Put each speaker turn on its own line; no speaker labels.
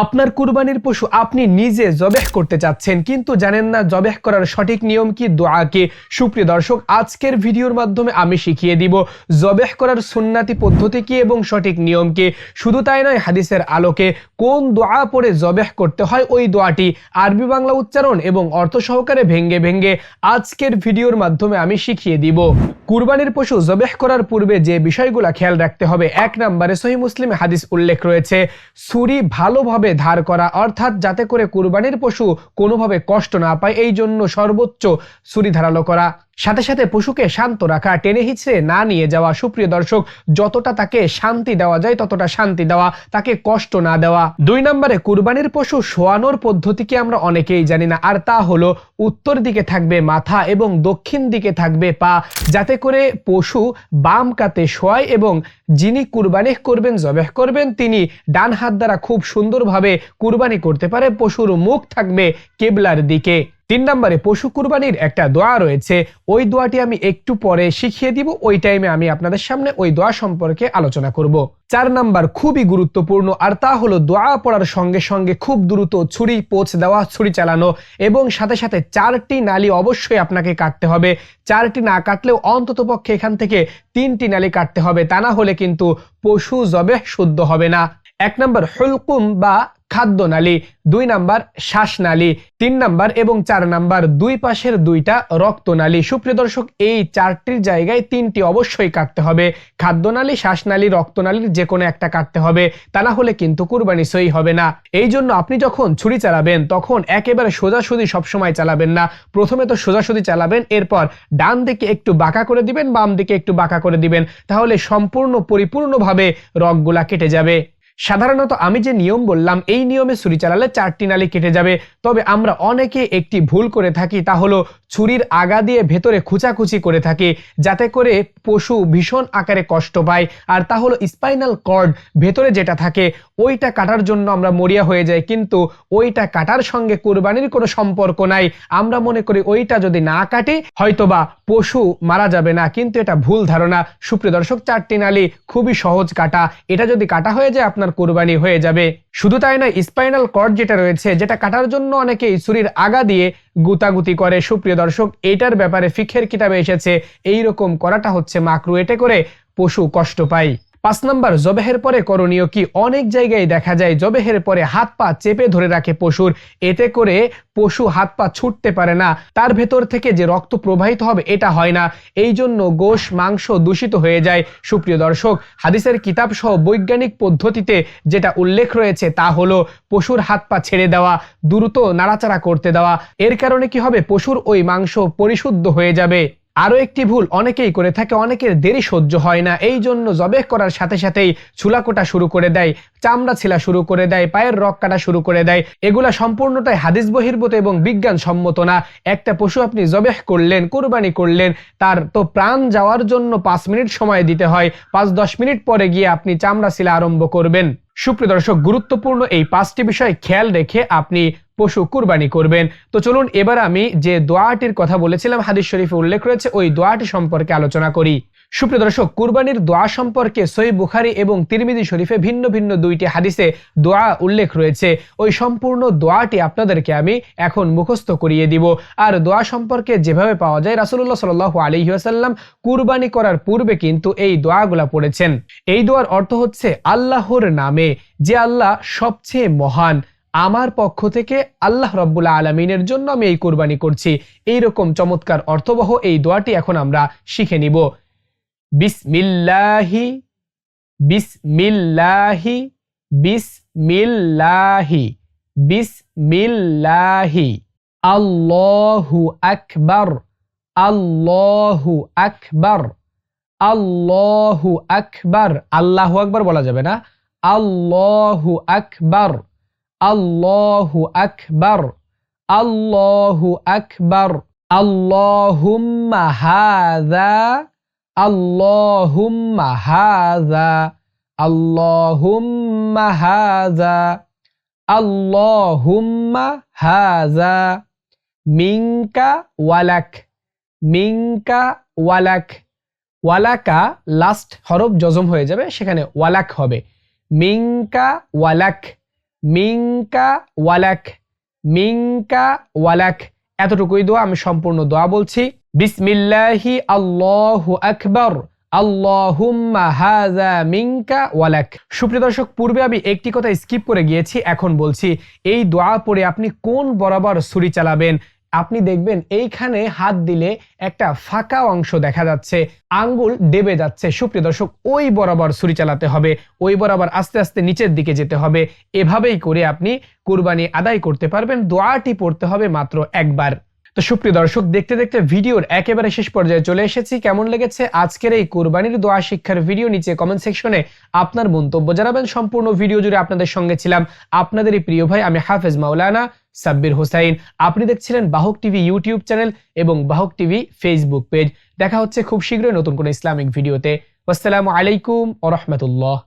আপনার কুরবানির পশু আপনি নিজে জবেহ করতে চাচ্ছেন কিন্তু জানেন না জবেহ করার সঠিক নিয়ম কি, দোয়া কি। সুপ্রিয় দর্শক, আজকের ভিডিওর মাধ্যমে আমি শিখিয়ে দিব জবেহ করার সুন্নাতি পদ্ধতি কি এবং সঠিক নিয়ম কি। শুধু তাই নয়, হাদিসের আলোকে কোন দোয়া পড়ে জবেহ করতে হয় ওই দোয়াটি আরবি বাংলা উচ্চারণ এবং অর্থ সহকারে ভেঙ্গে ভেঙ্গে আজকের ভিডিওর মাধ্যমে আমি শিখিয়ে দিব। কুরবানির পশু জবেহ করার পূর্বে যে বিষয়গুলো খেয়াল রাখতে হবে, 1 নম্বরে সহিহ মুসলিমে হাদিস উল্লেখ রয়েছে ছুরি ভালোভাবে ধার করা, অর্থাৎ যাতে করে কুরবানির পশু কোনোভাবে কষ্ট না পায় এই জন্য সর্বোচ্চ ছুরি ধারালো করা। সাথে সাথে পশুকে শান্ত রাখা, টেনে হিচড়ে না নিয়ে যাওয়া। সুপ্রিয় দর্শক, যতটা তাকে শান্তি দেওয়া যায় ততটা শান্তি দেওয়া, তাকে কষ্ট না দেওয়া। 2 নম্বরে কুরবানির পশু শোয়ানোর পদ্ধতিকে আমরা অনেকেই জানি না, আর তা হলো উত্তর দিকে থাকবে মাথা এবং দক্ষিণ দিকে থাকবে পা, যাতে করে পশু বাম কাতে শোয় এবং যিনি কুরবানি করবেন জবেহ করবেন তিনি ডান হাত দ্বারা খুব সুন্দরভাবে কুরবানি করতে পারে। পশুর মুখ থাকবে কিবলার দিকে। 3 নম্বরে পশু কুরবানির একটা দোয়া রয়েছে, ওই দোয়াটি আমি একটু পরে শিখিয়ে দিব, ওই টাইমে আমি আপনাদের সামনে ওই দোয়া সম্পর্কে আলোচনা করব। 4 নাম্বার খুবই গুরুত্বপূর্ণ, আর তা হলো দোয়া পড়ার সঙ্গে সঙ্গে খুব দ্রুত ছুরি পোঁছ দেওয়া, ছুরি চালানো এবং সাথে সাথে 4টি নালি অবশ্যই আপনাকে কাটতে হবে। 4টি না কাটলেও অন্ততপক্ষে এখান থেকে 3টি নালি কাটতে হবে, তা না হলে কিন্তু পশু জবেহ শুদ্ধ হবে না। 1 নম্বর হুলকুম বা খাদ্য নালী, 2 নাম্বার শ্বাসনালী, 3 নাম্বার এবং 4 নাম্বার দুই পাশের 2টা রক্তনালী। সুপ্রিয় দর্শক, এই 4টির জায়গায় 3টি অবশ্যই কাটতে হবে। খাদ্যনালী, শ্বাসনালী, রক্তনালীর যে কোনো একটা কাটতে হবে, তা না হলে কিন্তু কুরবানি সহি হবে না। এই জন্য আপনি যখন ছুরি চালাবেন তখন একেবারে সোজাসুজি সবসময় চালাবেন না। প্রথমে তো সোজাসুজি চালাবেন, এরপর ডান দিকে একটু বাঁকা করে দিবেন, বাম দিকে একটু বাঁকা করে দিবেন, তাহলে সম্পূর্ণ পরিপূর্ণভাবে রগগুলা কেটে যাবে। সাধারণত আমি যে নিয়ম বললাম এই নিয়মে ছুরি চালালে 4টি নালি কেটে যাবে, তবে আমরা অনেকে একটি ভুল করে থাকি, তা হলো ছুরির আগা দিয়ে ভেতরে খুচাখুচি করে থাকি, যাতে করে পশু ভীষণ আকারে কষ্ট পায়। আর তা হলো স্পাইনাল কর্ড, ভেতরে যেটা থাকে ওইটা কাটার জন্য আমরা মরিয়া হয়ে যাই, কিন্তু ওইটা কাটার সঙ্গে কুরবানির কোনো সম্পর্ক নাই। আমরা মনে করি ওইটা যদি না কাটি হয়তোবা পশু মারা যাবে না, কিন্তু এটা ভুল ধারণা। সুপ্রিয় দর্শক, 4টি নালি খুবই সহজ কাটা, এটা যদি কাটা হয়ে যায় আপনার কুরবানি হয়ে যাবে। শুধু তাই নয়, স্পাইনাল কর্ড যেটা রয়েছে, যেটা কাটার জন্য অনেকেই ছুরির আগা দিয়ে গুতাগুতি করে। সুপ্রিয় দর্শক, এইটার ব্যাপারে ফিকহের কিতাবে এসেছে এইরকম করাটা হচ্ছে মাকরু, এতে করে পশু কষ্ট পায়। 5 নাম্বার জবেহের পরে করণীয় কি, অনেক জায়গায় দেখা যায় জবেহের পরে হাত পা চেপে ধরে রাখে পশুর, এতে করে পশু হাত পা ছুটতে পারে না, তার ভেতর থেকে যে রক্ত প্রবাহিত হবে এটা হয় না, এই জন্য গোশ মাংস দূষিত হয়ে যায়। সুপ্রিয় দর্শক, হাদিসের কিতাব সহ বৈজ্ঞানিক পদ্ধতিতে যেটা উল্লেখ রয়েছে তা হলো পশুর হাত পা ছেড়ে দেওয়া, দ্রুত নাড়াচাড়া করতে দেওয়া। এর কারণে কি হবে, পশুর ওই মাংস পরিশুদ্ধ হয়ে যাবে। আরো একটি ভুল অনেকেই করে থাকে, অনেকের দেরি সহ্য হয় না, এই জন্য জবেহ করার সাথে সাথেই চুলা কোটা শুরু করে দেয়, চামড়া ছিলা শুরু করে দেয়, পায়ের রক কাটা শুরু করে দেয়। এগুলা সম্পূর্ণটাই হাদিস বহির্ভূত এবং বিজ্ঞান সম্মত না। একটা পশু আপনি জবেহ করলেন, কুরবানি করলেন, তার তো প্রাণ যাওয়ার জন্য 5 মিনিট সময় দিতে হয়, 5-10 মিনিট পরে গিয়ে আপনি চামড়া ছিলা আরম্ভ করবেন। সুপ্রিয় দর্শক, গুরুত্বপূর্ণ এই 5টি বিষয় খেয়াল রেখে আপনি পশু কুরবানি করবেন। তো চলুন এবার আমি যে দোয়াটির কথা বলেছিলাম হাদিস শরীফে উল্লেখ রয়েছে ওই দোয়াটি সম্পর্কে আলোচনা করি। সুপ্রিয় দর্শক, কুরবানির দোয়া সম্পর্কে সহিহ বুখারী এবং তিরমিজি শরীফে ভিন্ন ভিন্ন 2টি হাদিসে দোয়া উল্লেখ রয়েছে। ওই সম্পূর্ণ দোয়াটি আপনাদেরকে আমি এখন মুখস্থ করিয়ে দিব। আর দোয়া সম্পর্কে যেভাবে পাওয়া যায়, রাসূলুল্লাহ সাল্লাল্লাহু আলাইহি ওয়াসাল্লাম কুরবানি করার পূর্বে কিন্তু এই দোয়াগুলা পড়েছেন। এই দোয়ার অর্থ হচ্ছে আল্লাহর নামে, যে আল্লাহ সবচেয়ে মহান, আমার পক্ষ থেকে আল্লাহ রাব্বুল আলামিনের জন্য আমি এই কুরবানি করছি। এইরকম চমৎকার অর্থবহ এই দোয়াটি এখন আমরা শিখে নিব। বিসমিল্লাহি বিসমিল্লাহি বিসমিল্লাহি বিসমিল্লাহি আল্লাহু আকবার আল্লাহু আকবার আল্লাহু আকবার। আল্লাহু আকবার বলা যাবে না, আল্লাহু আকবার আল্লাহু আকবার আল্লাহু আকবার। আল্লাহুম্মা হাযা আল্লাহুম্মা হাযা আল্লাহুম্মা হাযা আল্লাহুম্মা হাযা মিনকা ওয়ালাক মিনকা ওয়ালাক। ওয়ালাকা লাস্ট হরফ জজম হয়ে যাবে, সেখানে ওয়ালাক হবে। মিনকা ওয়ালাক মিনকা ওয়ালাক, মিনকা ওয়ালাক। এতটুকুই দোয়া, আমি সম্পূর্ণ দোয়া বলছি। বিসমিল্লাহি আল্লাহু আকবার, আল্লাহুম্মা হাযা মিনকা ওয়ালাক। সুপ্রিয় দর্শক, পূর্বে আমি একটি কথা স্কিপ করে গিয়েছি, এখন বলছি। এই দোয়া পড়ে আপনি কোন বরাবর ছুরি চালাবেন, আপনি দেখবেন এইখানে হাত দিলে একটা ফাঁকা অংশ দেখা যাচ্ছে, আঙ্গুল ডেবে যাচ্ছে। সুপ্রিয় দর্শক, ওই বরাবর ছুরি চালাতে হবে, ওই বরাবর আস্তে আস্তে নিচের দিকে যেতে হবে। এভাবেই করে আপনি কুরবানি আদায় করতে পারবেন। দোয়াটি পড়তে হবে মাত্র একবার। তো সুপ্রিয় দর্শক, দেখতে দেখতে ভিডিওর একেবারে শেষ পর্যায়ে চলে এসেছি। কেমন লেগেছে আজকের এই কুরবানির দোয়া শিক্ষার ভিডিও, নিচে কমেন্ট সেকশনে আপনার মন্তব্য জানাবেন। সম্পূর্ণ ভিডিও জুড়ে আপনাদের সঙ্গে ছিলাম আপনাদেরই প্রিয় ভাই, আমি হাফেজ মাওলানা সাব্বির হোসাইন। আপনি দেখছিলেন বাহক টিভি ইউটিউব চ্যানেল এবং বাহক টিভি ফেসবুক পেজ। দেখা হচ্ছে খুব শীঘ্রই নতুন কোনো ইসলামিক ভিডিওতে। আসসালামু আলাইকুম ওয়া রাহমাতুল্লাহ।